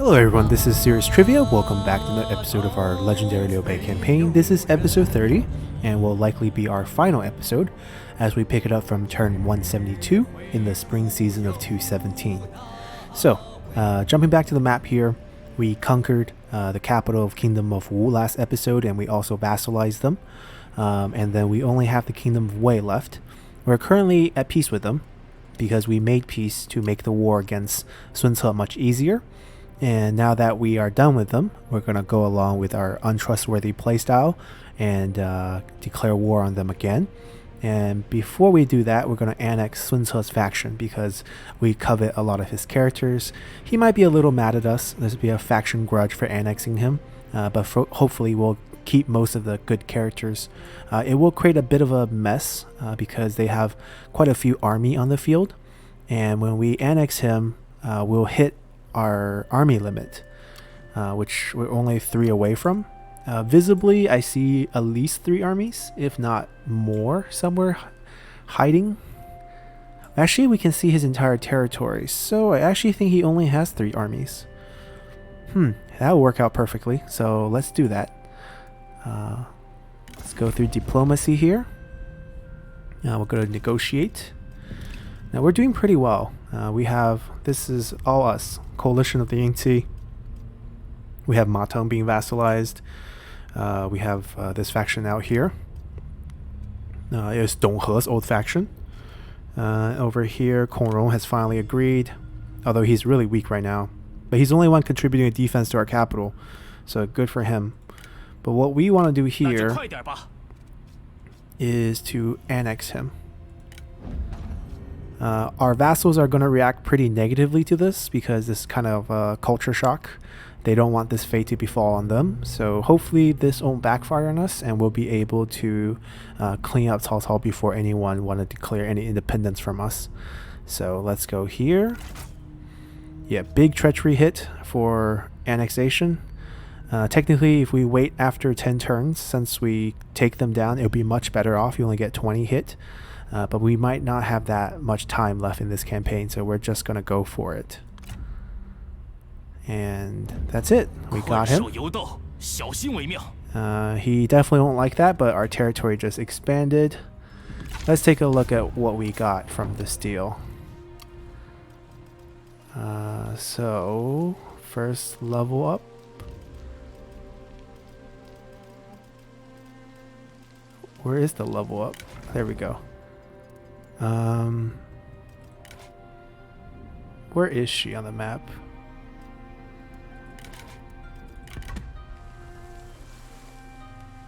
Hello everyone, this is Serious Trivia. Welcome back to another episode of our legendary Liu Bei campaign. This is episode 30, and will likely be our final episode, as we pick it up from turn 172 in the spring season of 217. So, jumping back to the map here, we conquered the capital of Kingdom of Wu last episode, and we also vassalized them. And then we only have the Kingdom of Wei left. We're currently at peace with them, because we made peace to make the war against Sun Ce much easier. And now that we are done with them, we're going to go along with our untrustworthy playstyle and declare war on them again. And before we do that, we're going to annex Sun Ce's faction because we covet a lot of his characters. He might be a little mad at us. There's be a faction grudge for annexing him, but hopefully we'll keep most of the good characters. It will create a bit of a mess because they have quite a few army on the field. And when we annex him, we'll hit our army limit, which we're only 3 away from. Visibly, I see at least 3 armies, if not more, somewhere hiding. Actually, we can see his entire territory, so I actually think he only has 3 armies. That'll work out perfectly, so let's do that. Let's go through diplomacy here. Now we'll go to negotiate. Now we're doing pretty well. This is all us, Coalition of the Yingqi. We have Ma Teng being vassalized. We have this faction out here. It's Dong He's old faction. Over here, Kong Rong has finally agreed, although he's really weak right now. But he's the only one contributing a defense to our capital, so good for him. But what we want to do here is to annex him. Our vassals are going to react pretty negatively to this because this kind of culture shock. They don't want this fate to befall on them. So hopefully this won't backfire on us and we'll be able to clean up Cao Cao before anyone want to declare any independence from us. So let's go here. Yeah, big treachery hit for annexation. Technically, if we wait after 10 turns, since we take them down, it'll be much better off. You only get 20 hit. But we might not have that much time left in this campaign, so we're just going to go for it. And that's it. We got him. He definitely won't like that, but our territory just expanded. Let's take a look at what we got from this deal. So, first level up. Where is the level up? There we go. Where is she on the map?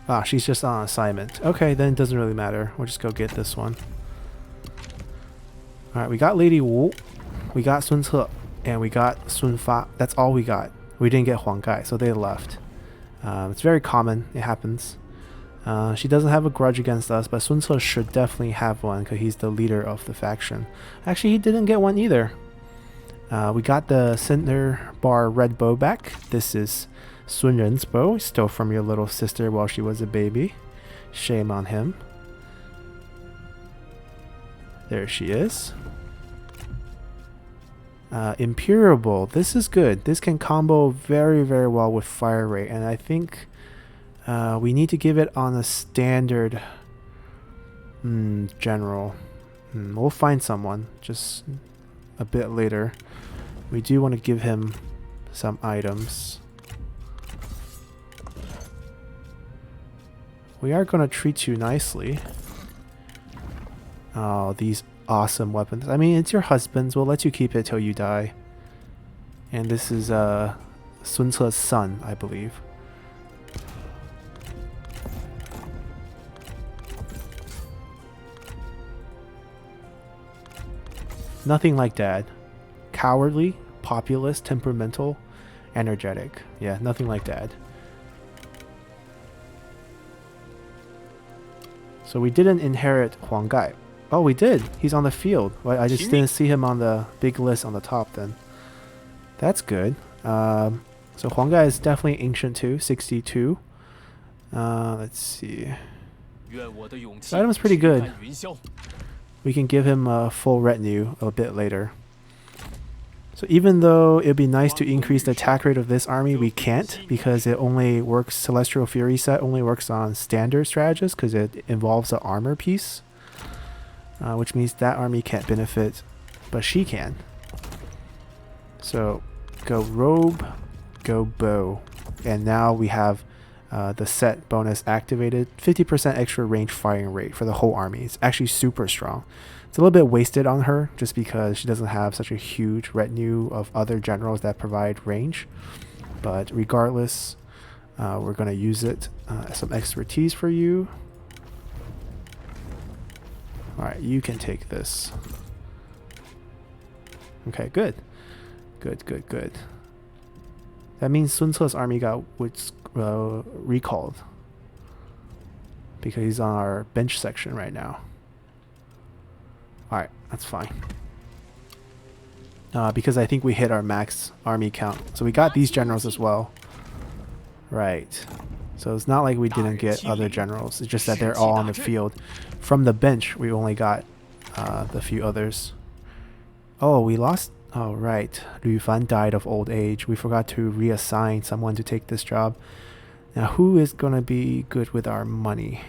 Ah, she's just on assignment. Okay, then it doesn't really matter. We'll just go get this one. Alright, we got Lady Wu, we got Sun Ce, and we got Sun Fa. That's all we got. We didn't get Huang Gai, so they left. It's very common. It happens. She doesn't have a grudge against us, but Sun Ce should definitely have one because he's the leader of the faction. Actually, he didn't get one either. We got the center bar red bow back. This is Sun Ren's bow, stole from your little sister while she was a baby. Shame on him. There she is. Imperial bow. This is good. This can combo very, very well with fire rate, and I think we need to give it on a standard general. We'll find someone just a bit later. We do want to give him some items. We are going to treat you nicely. Oh, these awesome weapons. I mean, it's your husband's. We'll let you keep it till you die. And this is Sun Ce's son, I believe. Nothing like Dad. Cowardly, populist, temperamental, energetic. Yeah, nothing like Dad. So we didn't inherit Huang Gai. Oh, we did. He's on the field. Well, I just didn't see him on the big list on the top then. That's good. So Huang Gai is definitely ancient too, 62. Let's see. This item is pretty good. We can give him a full retinue a bit later. So even though it'd be nice to increase the attack rate of this army, we can't because it only works, Celestial Fury set only works on standard strategists because it involves an armor piece. Which means that army can't benefit, but she can. So go robe, go bow. And now we have the set bonus activated. 50% extra range firing rate for the whole army. It's actually super strong. It's a little bit wasted on her just because she doesn't have such a huge retinue of other generals that provide range. But regardless, we're going to use it. Some expertise for you. Alright, you can take this. Okay, good. Good. That means Sun Ce's army got recalled. Because he's on our bench section right now. Alright, that's fine. Because I think we hit our max army count. So we got these generals as well. Right. So it's not like we didn't get other generals. It's just that they're all on the field. From the bench, we only got the few others. Oh, we lost... Oh, right. Liu Fan died of old age. We forgot to reassign someone to take this job. Now, who is going to be good with our money?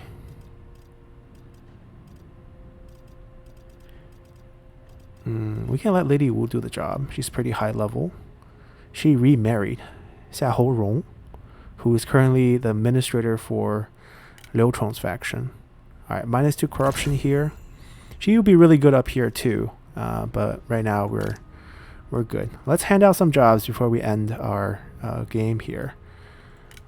We can let Lady Wu do the job. She's pretty high level. She remarried Xia Hourong, who is currently the administrator for Liu Chong's faction. Alright, -2 corruption here. She would be really good up here too, but right now we're good. Let's hand out some jobs before we end our game here.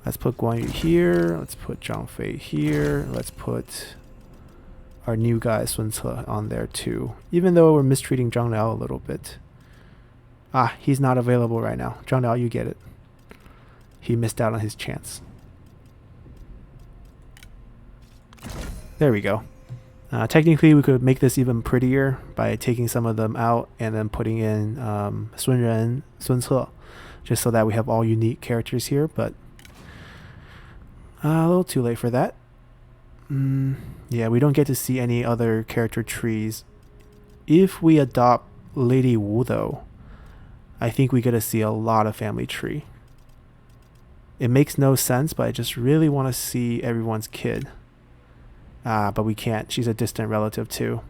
Let's put Guan Yu here. Let's put Zhang Fei here. Let's put our new guy Sun Ce on there too. Even though we're mistreating Zhang Liao a little bit. Ah, he's not available right now. Zhang Liao, you get it. He missed out on his chance. There we go. Technically, we could make this even prettier by taking some of them out and then putting in Sun Ren, Sun Ce, just so that we have all unique characters here, but a little too late for that. Yeah, we don't get to see any other character trees. If we adopt Lady Wu, though, I think we get to see a lot of family tree. It makes no sense, but I just really want to see everyone's kid. But we can't. She's a distant relative too.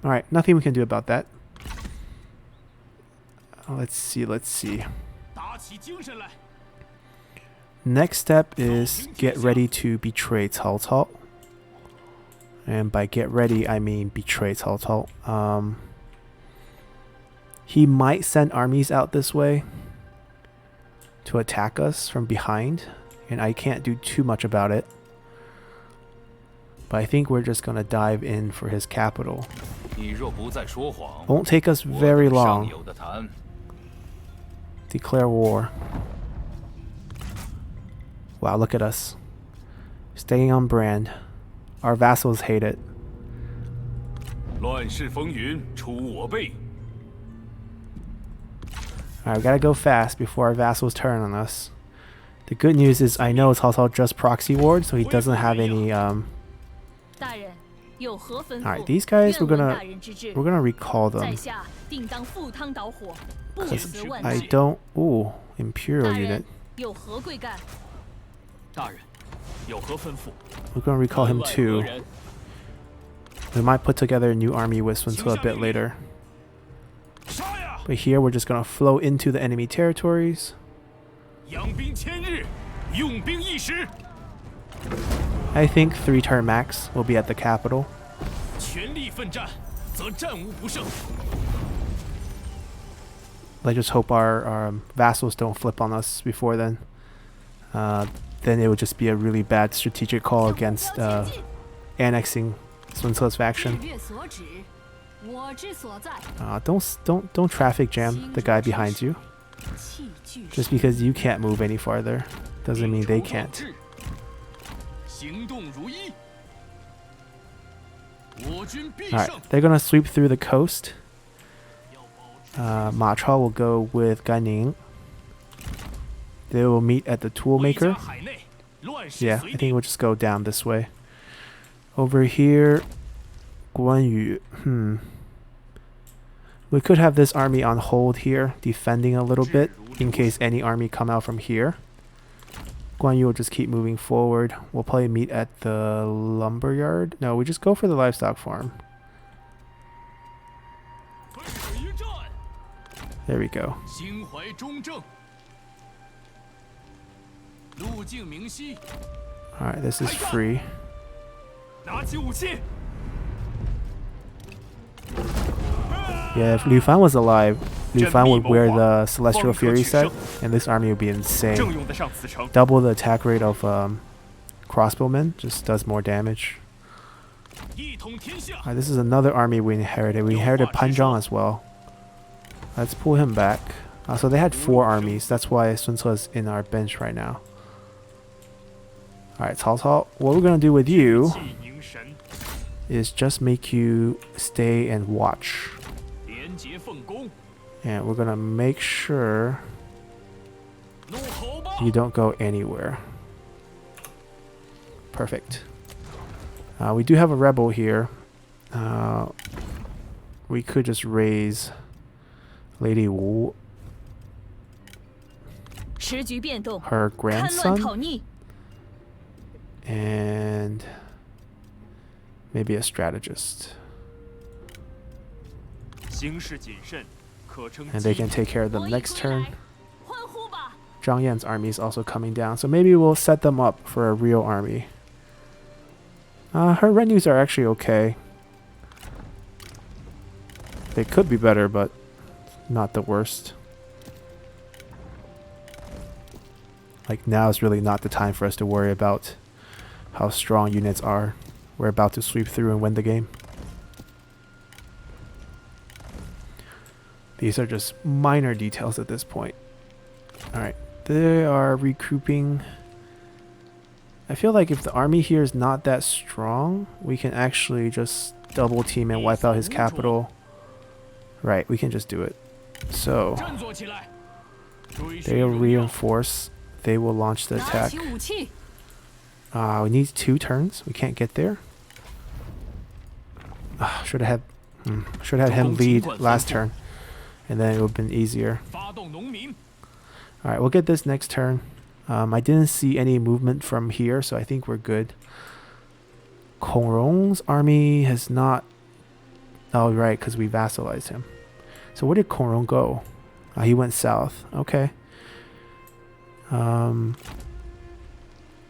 Alright, nothing we can do about that. Let's see. Next step is get ready to betray Cao Cao. And by get ready, I mean betray Cao Cao. He might send armies out this way to attack us from behind. And I can't do too much about it. But I think we're just going to dive in for his capital. Won't take us very long. Declare war. Wow, look at us. Staying on brand. Our vassals hate it. Alright, we gotta go fast before our vassals turn on us. The good news is I know Cao Cao just proxy ward, so he doesn't have any Alright, these guys we're gonna recall them. Cause I don't Imperial unit. We're gonna recall him too. We might put together a new army with Sun Ce a bit later. But here we're just gonna flow into the enemy territories. I think 3-turn max will be at the capital. Let's just hope our vassals don't flip on us before then. Then it would just be a really bad strategic call against annexing Sun Ce's faction. Don't traffic jam the guy behind you. Just because you can't move any farther doesn't mean they can't. Alright, they're gonna sweep through the coast. Ma Chao will go with Gan Ning. They will meet at the toolmaker. Yeah, I think we'll just go down this way. Over here, Guan Yu. We could have this army on hold here, defending a little bit in case any army come out from here. Guan Yu will just keep moving forward. We'll probably meet at the lumberyard. No, we just go for the livestock farm. There we go. Alright, this is free. Yeah, if Liu Fan was alive, Liu Fan would wear the Celestial Fury set, and this army would be insane. Double the attack rate of crossbowmen, just does more damage. Alright, this is another army we inherited. We inherited Panzhang as well. Let's pull him back. So they had 4 armies, that's why Sun Ce is in our bench right now. Alright, Cao Cao, what we're gonna do with you is just make you stay and watch. And we're gonna make sure you don't go anywhere. Perfect. We do have a rebel here. We could just raise Lady Wu, her grandson, and maybe a strategist. And they can take care of them next turn. Zhang Yan's army is also coming down, so maybe we'll set them up for a real army. Her retinues are actually okay. They could be better, but not the worst. Like, now is really not the time for us to worry about how strong units are. We're about to sweep through and win the game. These are just minor details at this point. Alright, they are recouping. I feel like if the army here is not that strong, we can actually just double team and wipe out his capital. Right, we can just do it. So, they'll reinforce. They will launch the attack. We need 2 turns. We can't get there. Should have had him lead last turn, and then it would have been easier. Alright, we'll get this next turn. I didn't see any movement from here, so I think we're good. Kong Rong's army has not... Oh, right, because we vassalized him. So where did Kong Rong go? He went south. Okay.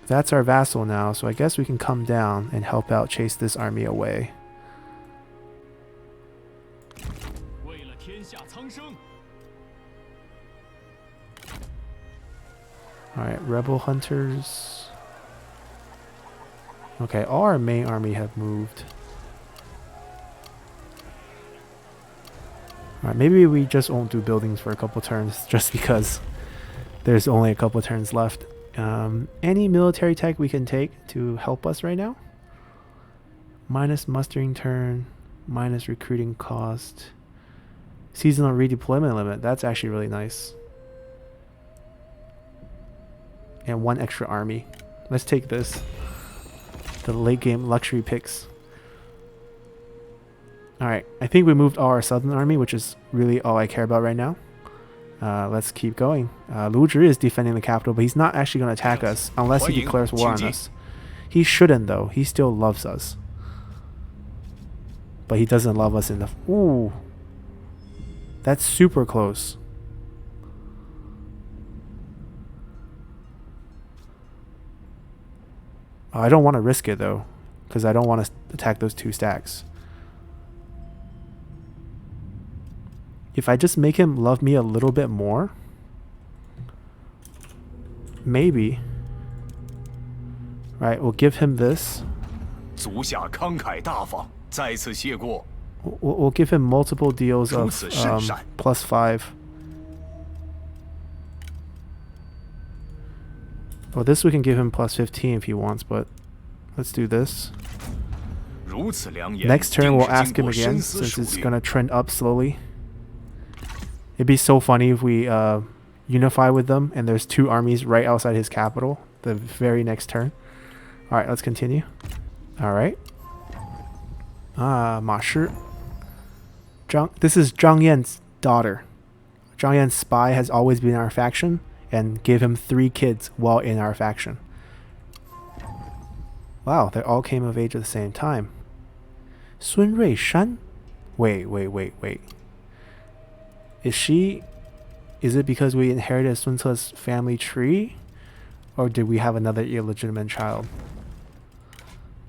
That's our vassal now, so I guess we can come down and help out chase this army away. Alright, rebel hunters. Okay, all our main army have moved. Alright, maybe we just won't do buildings for a couple turns just because there's only a couple turns left. Any military tech we can take to help us right now? Minus mustering turn, minus recruiting cost, seasonal redeployment limit. That's actually really nice. And 1 extra army. Let's take this. The late game luxury picks. Alright, I think we moved all our southern army, which is really all I care about right now. Let's keep going. Lu Zhi is defending the capital, but he's not actually going to attack us unless he declares war on us. He shouldn't, though. He still loves us. But he doesn't love us enough. Ooh. That's super close. I don't want to risk it, though, because I don't want to attack those 2 stacks. If I just make him love me a little bit more, maybe. Right, we'll give him this. We'll give him multiple deals of +5. Well, this we can give him +15 if he wants, but let's do this. Next turn we'll ask him again, since it's going to trend up slowly. It'd be so funny if we unify with them and there's 2 armies right outside his capital the very next turn. Alright, let's continue. Alright. Ma Shi. This is Zhang Yan's daughter. Zhang Yan's spy has always been in our faction and gave him 3 kids while in our faction. Wow, they all came of age at the same time. Sun Rui Shan? Wait. Is it because we inherited Sun Ce's family tree? Or did we have another illegitimate child?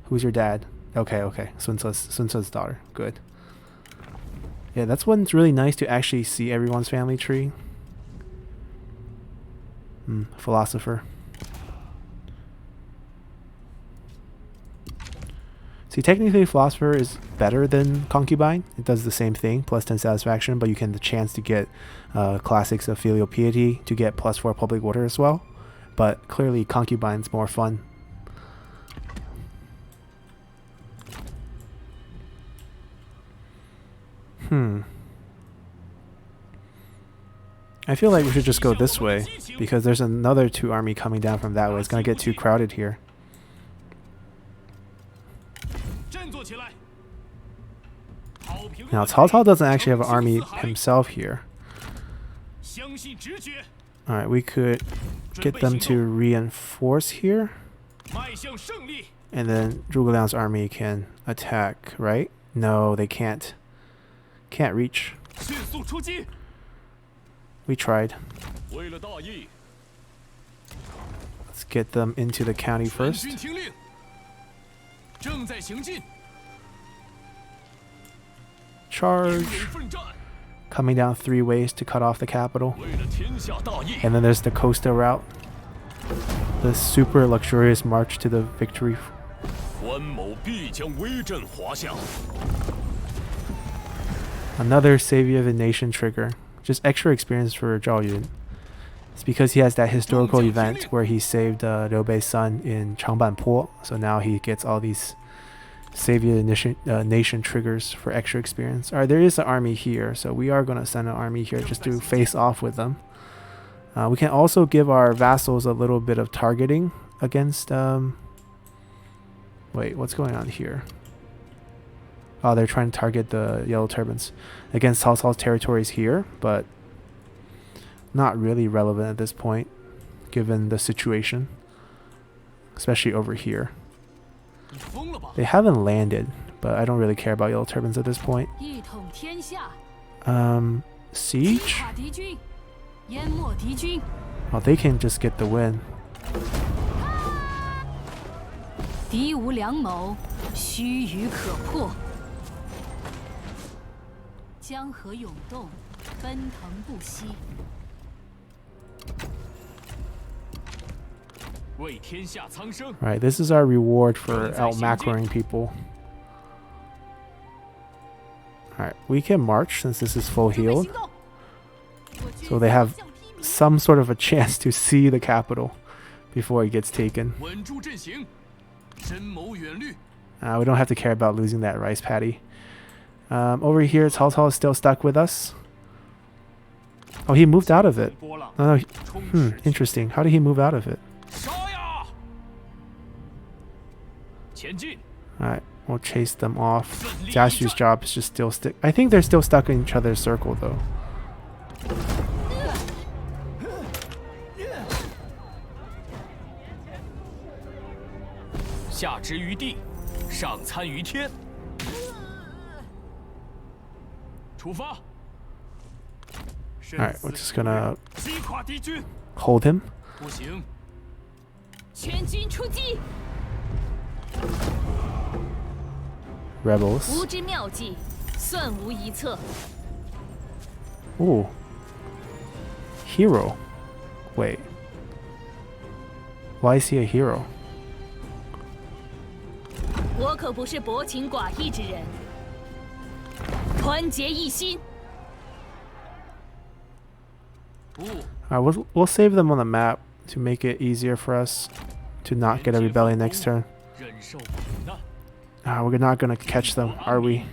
Who's your dad? Okay. Sun Ce's daughter. Good. Yeah, that's when it's really nice to actually see everyone's family tree. Philosopher. See, technically Philosopher is better than Concubine. It does the same thing, plus 10 satisfaction, but you can have the chance to get classics of filial piety, to get plus 4 public order as well. But clearly Concubine's more fun. I feel like we should just go this way, because there's another 2 army coming down from that way. It's gonna get too crowded here. Now Cao Cao doesn't actually have an army himself here. Alright, we could get them to reinforce here. And then Zhuge Liang's army can attack, right? No, they can't. Can't reach. We tried. Let's get them into the county first. Charge. Coming down 3 ways to cut off the capital. And then there's the coastal route. The super luxurious march to the victory. Another Savior of the Nation trigger. Just extra experience for Zhao Yun. It's because he has that historical event where he saved Liu Bei's son in Changban Po. So now he gets all these Savior of the Nation triggers for extra experience. Alright, there is an army here. So we are going to send an army here just to face off with them. We can also give our vassals a little bit of targeting against... Wait, what's going on here? Oh, they're trying to target the Yellow Turbans against Cao Cao's territories here, but not really relevant at this point, given the situation, especially over here. They haven't landed, but I don't really care about Yellow Turbans at this point. Siege? Oh, they can just get the win. Right, this is our reward for out macroing people. Alright, we can march since this is full healed. So they have some sort of a chance to see the capital before it gets taken. We don't have to care about losing that rice paddy. Over here, Cao Cao is still stuck with us. Oh, he moved out of it. Oh, no, interesting. How did he move out of it? Alright, we'll chase them off. Jiaxu's job is just still stick. I think they're still stuck in each other's circle, though. Alright, we're just gonna hold him. Rebels. Ooh. Hero. Wait. Why is he a hero? Alright, we'll save them on the map to make it easier for us to not get a rebellion next turn. We're not gonna catch them, are we?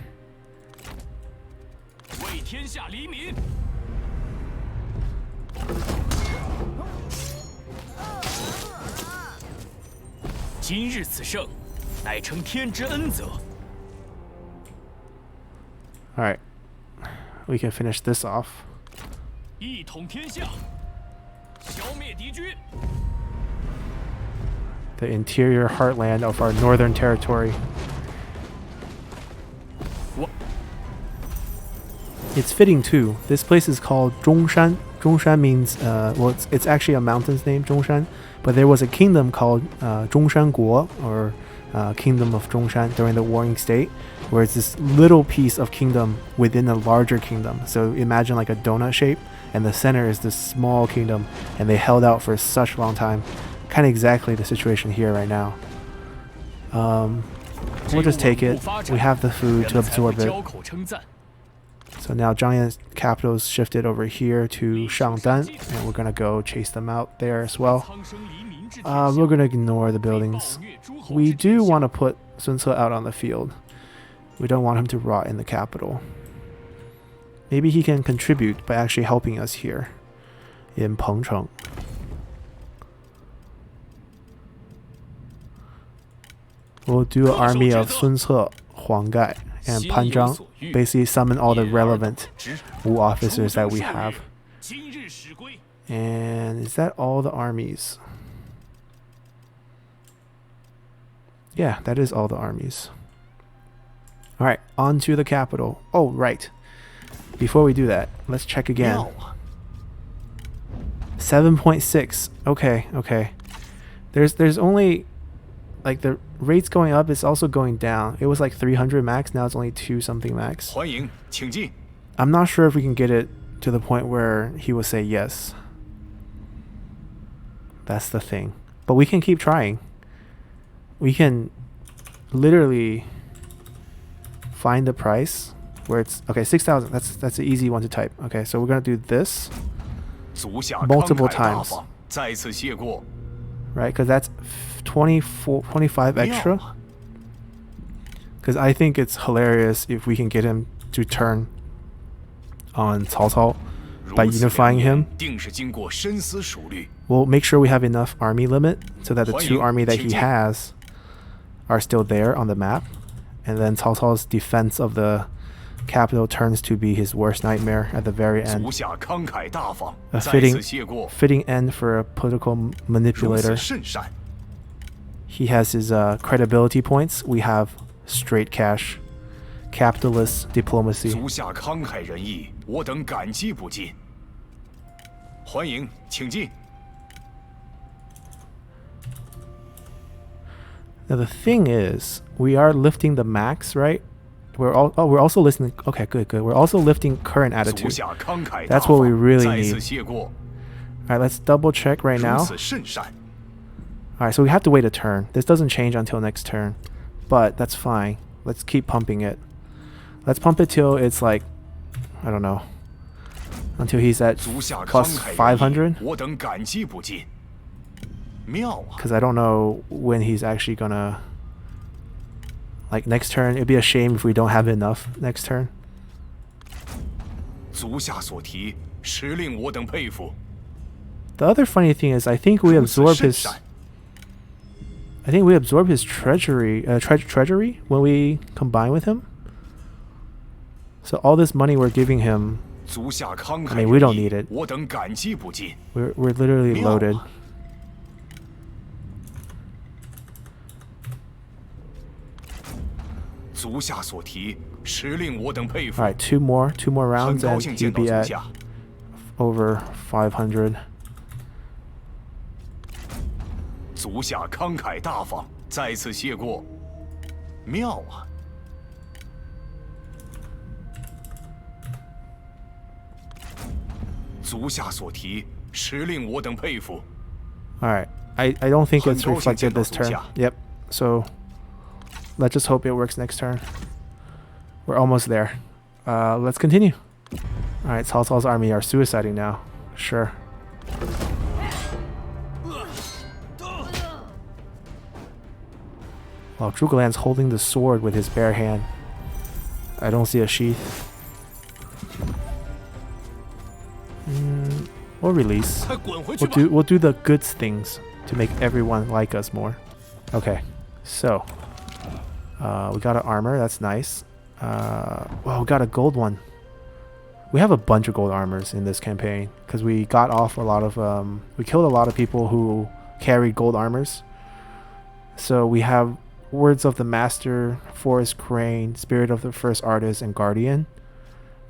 Alright. we can finish this off. 一统天下，消灭敌军。 The interior heartland of our northern territory. It's fitting too. This place is called Zhongshan. Zhongshan means, well, it's actually a mountain's name, Zhongshan. But there was a kingdom called Zhongshan Guo, or Kingdom of Zhongshan during the Warring State, where it's this little piece of kingdom within a larger kingdom. So imagine like a donut shape, and the center is this small kingdom, and they held out for such a long time. Kind of exactly the situation here right now. We'll just take it. We have the food to absorb it. So now Zhangyan's capital is shifted over here to Shangdan, and we're gonna go chase them out there as well. We're gonna ignore the buildings. We do want to put Sun Ce out on the field. We don't want him to rot in the capital. Maybe he can contribute by actually helping us here in Pengcheng. We'll do an army of Sun Ce, Huang Gai, and Pan Zhang. Basically summon all the relevant Wu officers that we have. And is that all the armies? Yeah, that is all the armies. Alright, on to the capital. Oh, right. Before we do that, let's check again. 7.6. Okay, okay. There's only, like, the rate's going up, it's also going down. It was like 300 max, now it's only 2 something max. I'm not sure if we can get it to the point where he will say yes. That's the thing. But we can keep trying. We can literally find the price where it's okay. 6,000. That's an easy one to type. Okay, so we're gonna do this multiple times, right? Because that's 25 extra. Because I think it's hilarious if we can get him to turn on Cao Cao by unifying him. We'll make sure we have enough army limit so that the 2 army that he has are still there on the map, and then Cao Cao's defense of the capital turns to be his worst nightmare at the very end. A fitting end for a political manipulator. He has his credibility points. We have straight cash, capitalist diplomacy. Now the thing is, we are lifting the max, right? We're also lifting. Okay, good. We're also lifting current attitude. That's what we really need. All right, let's double check right now. All right, so we have to wait a turn. This doesn't change until next turn, but that's fine. Let's keep pumping it. Let's pump it till it's like, I don't know, until he's at plus 500. Because I don't know when he's actually gonna, like, next turn. It'd be a shame if we don't have enough next turn. The other funny thing is, I think we absorb his treasury when we combine with him. So all this money we're giving him, I mean, we don't need it. We're literally loaded. Alright, two more rounds and he'd be at over 500. Alright, I don't think it's reflected this turn. Yep, so let's just hope it works next turn. We're almost there. Let's continue. Alright, Cao Cao's army are suiciding now. Sure. While Zhuge Liang's holding the sword with his bare hand. I don't see a sheath. We'll release. We'll do the good things to make everyone like us more. Okay, so we got an armor. That's nice. Well, we got a gold one. We have a bunch of gold armors in this campaign because we got off a lot of we killed a lot of people who carried gold armors. So we have Words of the Master, Forest Crane, Spirit of the First Artist, and Guardian.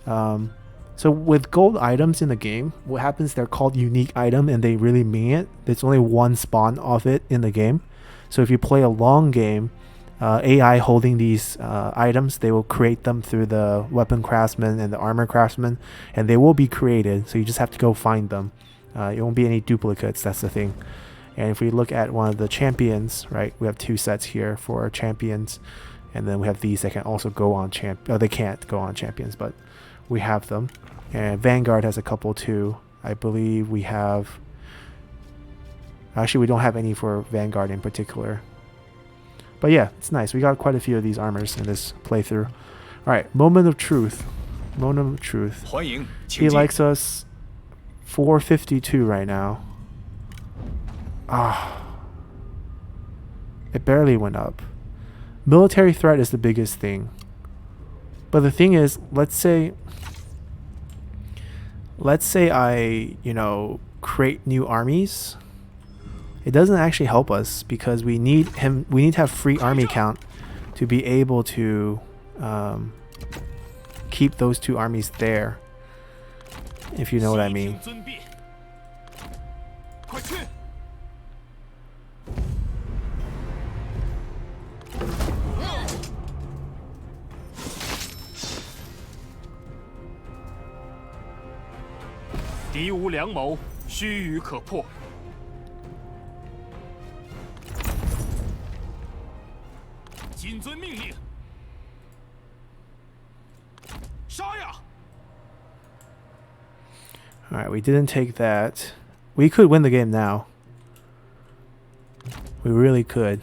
So with gold items in the game, what happens, they're called unique item, and they really mean it. There's only one spawn of it in the game. So if you play a long game, AI holding these items, they will create them through the weapon craftsman and the armor craftsman, and they will be created, so you just have to go find them. It won't be any duplicates, that's the thing. And if we look at one of the champions, right, we have 2 sets here for our champions, and then we have these that can also go on they can't go on champions, but we have them. And Vanguard has a couple too. I believe we have, actually we don't have any for Vanguard in particular. But yeah, it's nice. We got quite a few of these armors in this playthrough. Alright, Moment of Truth. Moment of Truth. He likes us 452 right now. It barely went up. Military threat is the biggest thing. But the thing is, let's say I, create new armies. It doesn't actually help us because we need to have free army count to be able to keep those 2 armies there, if you know what I mean. Alright, we didn't take that. We could win the game now. We really could.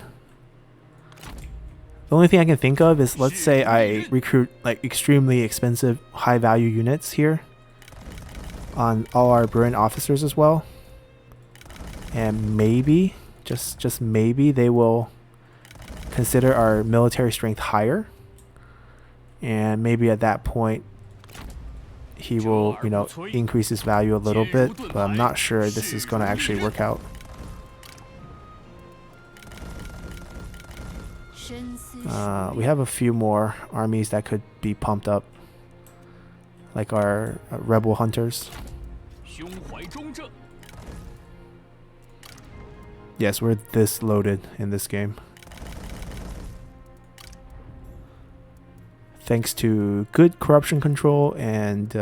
The only thing I can think of is, let's say I recruit like extremely expensive high value units here on all our brilliant officers as well. And maybe, just maybe, they will consider our military strength higher. And maybe at that point he will, increase his value a little bit, but I'm not sure this is going to actually work out. We have a few more armies that could be pumped up, like our rebel hunters. Yes, we're this loaded in this game. Thanks to good corruption control and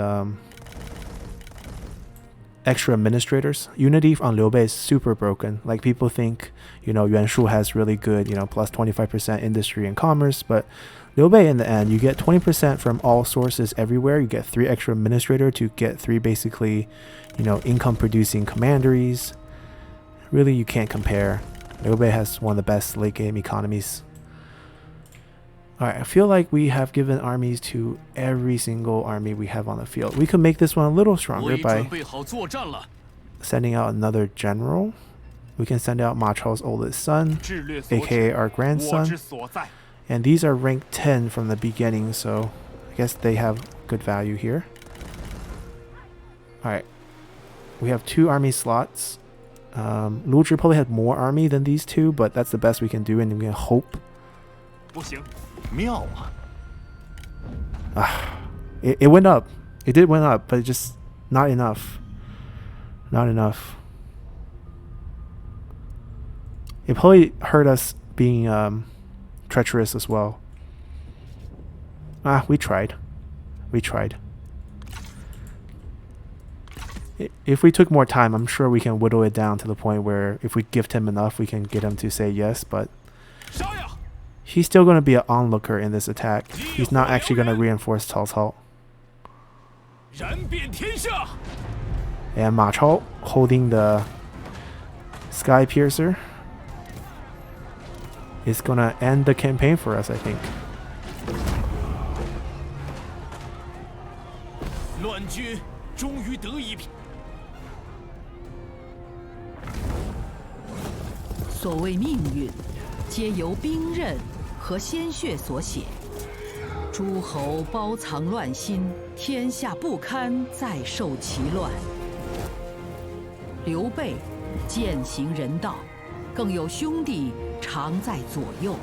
extra administrators. Unity on Liu Bei is super broken. Like, people think, Yuan Shu has really good, plus 25% industry and commerce, but Liu Bei, in the end, you get 20% from all sources everywhere. You get 3 extra administrator to get 3 basically, income producing commanderies. Really, you can't compare. Liu Bei has one of the best late game economies. Alright, I feel like we have given armies to every single army we have on the field. We could make this one a little stronger by sending out another general. We can send out Ma Chao's oldest son, aka our grandson. And these are ranked 10 from the beginning, so I guess they have good value here. Alright, we have 2 army slots. Lu Zhi probably had more army than these 2, but that's the best we can do, and we can hope. It went up. It did went up, but just not enough. Not enough. It probably hurt us being treacherous as well. We tried. We tried. If we took more time, I'm sure we can whittle it down to the point where if we gift him enough, we can get him to say yes, but he's still going to be an onlooker in this attack. He's not actually going to reinforce Cao's halt. And Ma Chao holding the Sky Piercer is going to end the campaign for us, I think. 诸侯包藏乱心，天下不堪再受其乱。刘备践行人道，更有兄弟常在左右。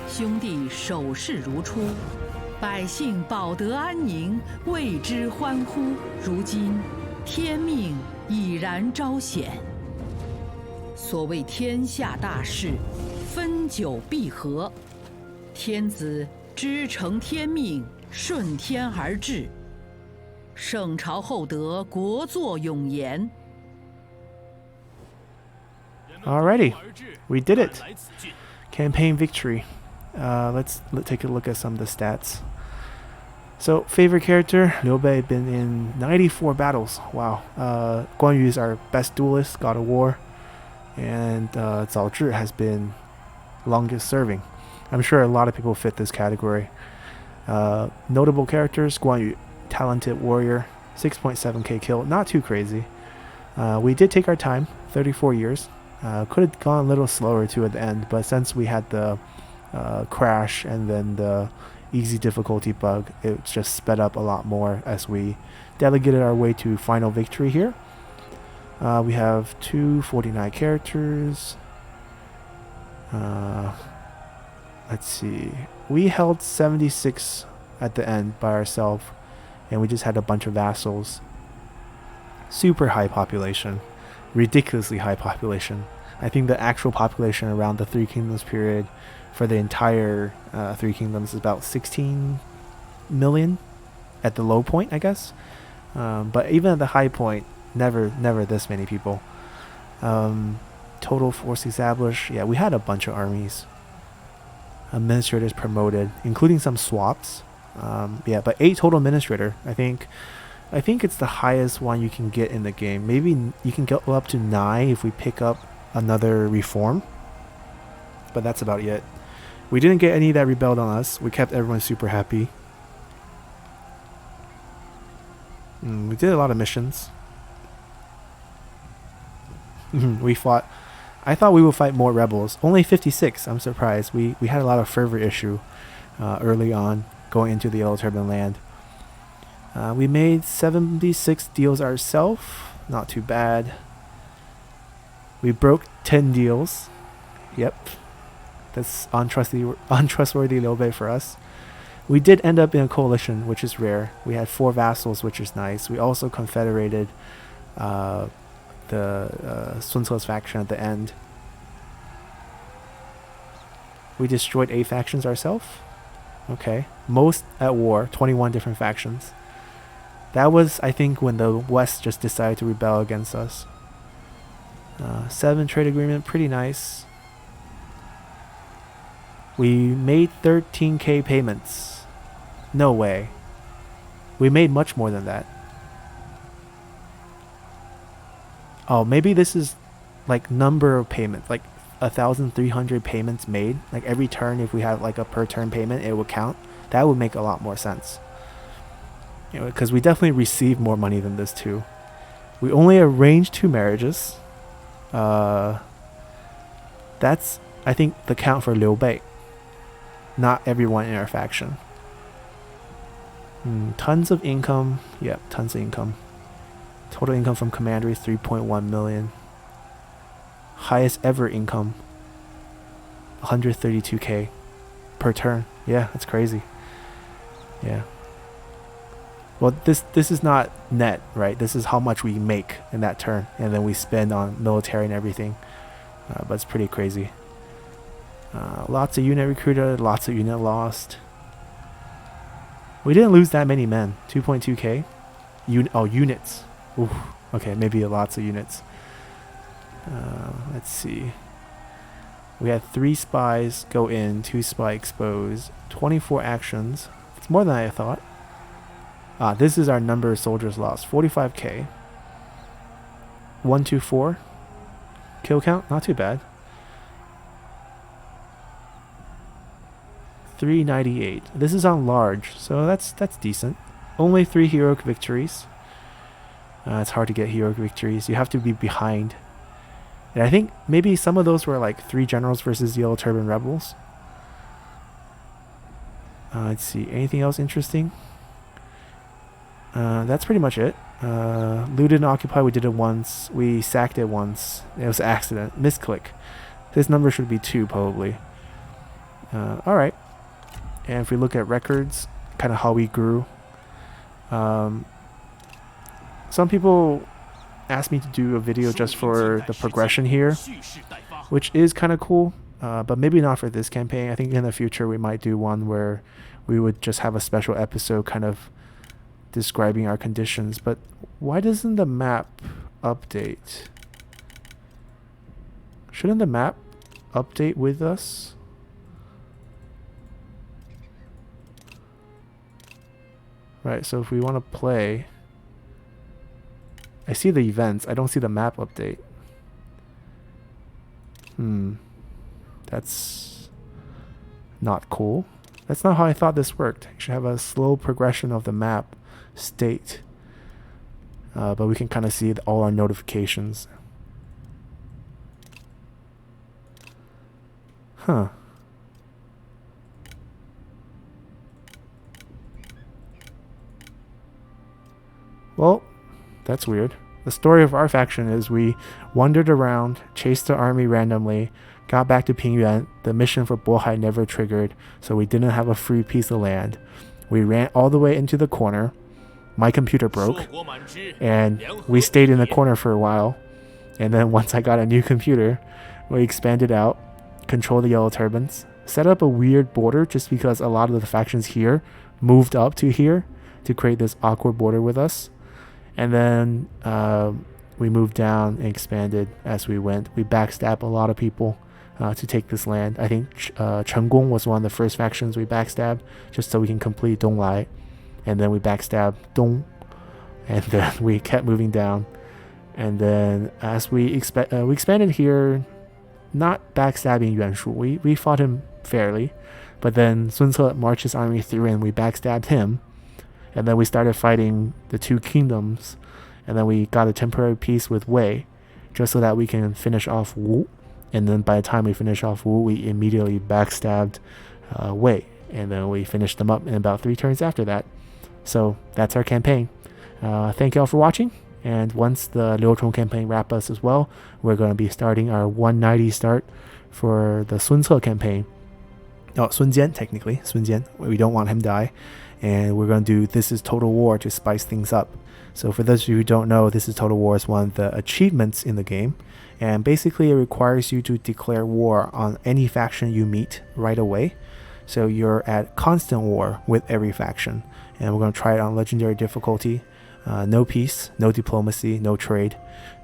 兄弟守势如初，百姓保得安宁，为之欢呼。如今天命已然昭显，所谓天下大事，分久必合。天子知承天命，顺天而治。圣朝厚德，国祚永延。 Alrighty, we did it. Campaign victory. Let's take a look at some of the stats. So, favorite character, Liu Bei, been in 94 battles. Wow. Guan Yu is our best duelist, God of War. And Zhao Zhi has been longest serving. I'm sure a lot of people fit this category. Notable characters, Guan Yu, talented warrior, 6.7k kill, not too crazy. We did take our time, 34 years. Could have gone a little slower too at the end, but since we had the crash and then the easy difficulty bug, it just sped up a lot more as we delegated our way to final victory here. We have 249 characters. Let's see. We held 76 at the end by ourselves, and we just had a bunch of vassals. Super high population. Ridiculously high population. I think the actual population around the Three Kingdoms period for the entire Three Kingdoms is about 16 million at the low point, I guess. But even at the high point, never this many people. Total force established. Yeah, we had a bunch of armies. Administrators promoted, including some swaps. Yeah, but 8 total administrator. I think it's the highest one you can get in the game. Maybe you can go up to 9 if we pick up another reform. But that's about it. We didn't get any that rebelled on us. We kept everyone super happy. We did a lot of missions. We fought. I thought we would fight more rebels. Only 56. I'm surprised. We had a lot of fervor issue early on going into the Yellow Turban land. We made 76 deals ourselves. Not too bad. We broke 10 deals. Yep. That's untrustworthy Liu Bei for us. We did end up in a coalition, which is rare. We had 4 vassals, which is nice. We also confederated the Sun Ce's faction at the end. We destroyed 8 factions ourselves. Okay. Most at war, 21 different factions. That was, I think, when the West just decided to rebel against us. 7 trade agreement, pretty nice. We made 13k payments. No way. We made much more than that. Oh, maybe this is like number of payments, like 1,300 payments made. Like every turn, if we have like a per turn payment, it would count. That would make a lot more sense. You know, because we definitely received more money than this too. We only arranged 2 marriages. That's, I think, the count for Liu Bei. Not everyone in our faction. Tons of income. Yep, tons of income. Total income from commandery 3.1 million. Highest ever income. 132k per turn. Yeah, that's crazy. Yeah. Well, this is not net, right? This is how much we make in that turn, and then we spend on military and everything. But it's pretty crazy. Lots of unit recruited, lots of unit lost. We didn't lose that many men. 2.2k. Units. Oof. Okay, maybe lots of units. Let's see. We had 3 spies go in, 2 spy expose, 24 actions. It's more than I thought. This is our number of soldiers lost. 45k. 124. Kill count, not too bad. 398. This is on large, so that's decent. Only 3 heroic victories. It's hard to get heroic victories. You have to be behind. And I think maybe some of those were like 3 generals versus Yellow Turban rebels. Let's see, anything else interesting? That's pretty much it. Looted and occupy, we did it once. We sacked it once. It was an accident. Misclick. This number should be 2 probably. Alright. And if we look at records, kind of how we grew. Some people asked me to do a video just for the progression here, which is kind of cool. But maybe not for this campaign. I think in the future we might do one where we would just have a special episode kind of describing our conditions. But why doesn't the map update? Shouldn't the map update with us? Right, so if we want to play, I see the events, I don't see the map update. That's not cool. That's not how I thought this worked. You should have a slow progression of the map state. But we can kind of see all our notifications. Huh. Well, that's weird. The story of our faction is we wandered around, chased the army randomly, got back to Pingyuan. The mission for Bohai never triggered, so we didn't have a free piece of land. We ran all the way into the corner. My computer broke, and we stayed in the corner for a while. And then once I got a new computer, we expanded out, controlled the yellow turbans, set up a weird border just because a lot of the factions here moved up to here to create this awkward border with us. And then we moved down and expanded as we went. We backstabbed a lot of people to take this land. I think Chenggong was one of the first factions we backstabbed just so we can complete Donglai. And then we backstabbed Dong. And then we kept moving down. And then as we expanded here, not backstabbing Yuan Shu. We fought him fairly. But then Sun Ce marched his army through and we backstabbed him. And then we started fighting the 2 kingdoms. And then we got a temporary peace with Wei, just so that we can finish off Wu. And then by the time we finished off Wu, we immediately backstabbed Wei. And then we finished them up in about 3 turns after that. So that's our campaign. Thank you all for watching. And once the Liuchong campaign wraps us as well, we're going to be starting our 190 start for the Sun Ce campaign. Oh, Sun Jian, technically. Sun Jian. We don't want him to die. And we're going to do This is Total War to spice things up. So for those of you who don't know, This is Total War is one of the achievements in the game. And basically it requires you to declare war on any faction you meet right away. So you're at constant war with every faction. And we're going to try it on legendary difficulty. No peace, no diplomacy, no trade.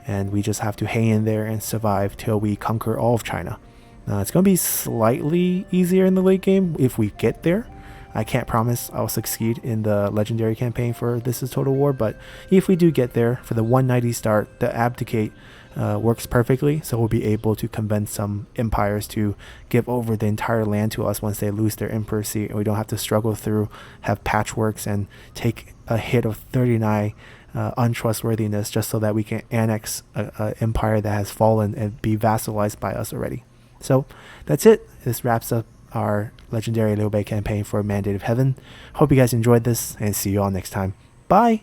And we just have to hang in there and survive till we conquer all of China. It's going to be slightly easier in the late game if we get there. I can't promise I'll succeed in the legendary campaign for This is Total War, but if we do get there, for the 190 start, the Abdicate works perfectly, so we'll be able to convince some empires to give over the entire land to us once they lose their emperor seat, and we don't have to struggle through, have patchworks, and take a hit of 39 untrustworthiness just so that we can annex an empire that has fallen and be vassalized by us already. So that's it. This wraps up our legendary Liu Bei campaign for Mandate of Heaven. Hope you guys enjoyed this, and see you all next time. Bye!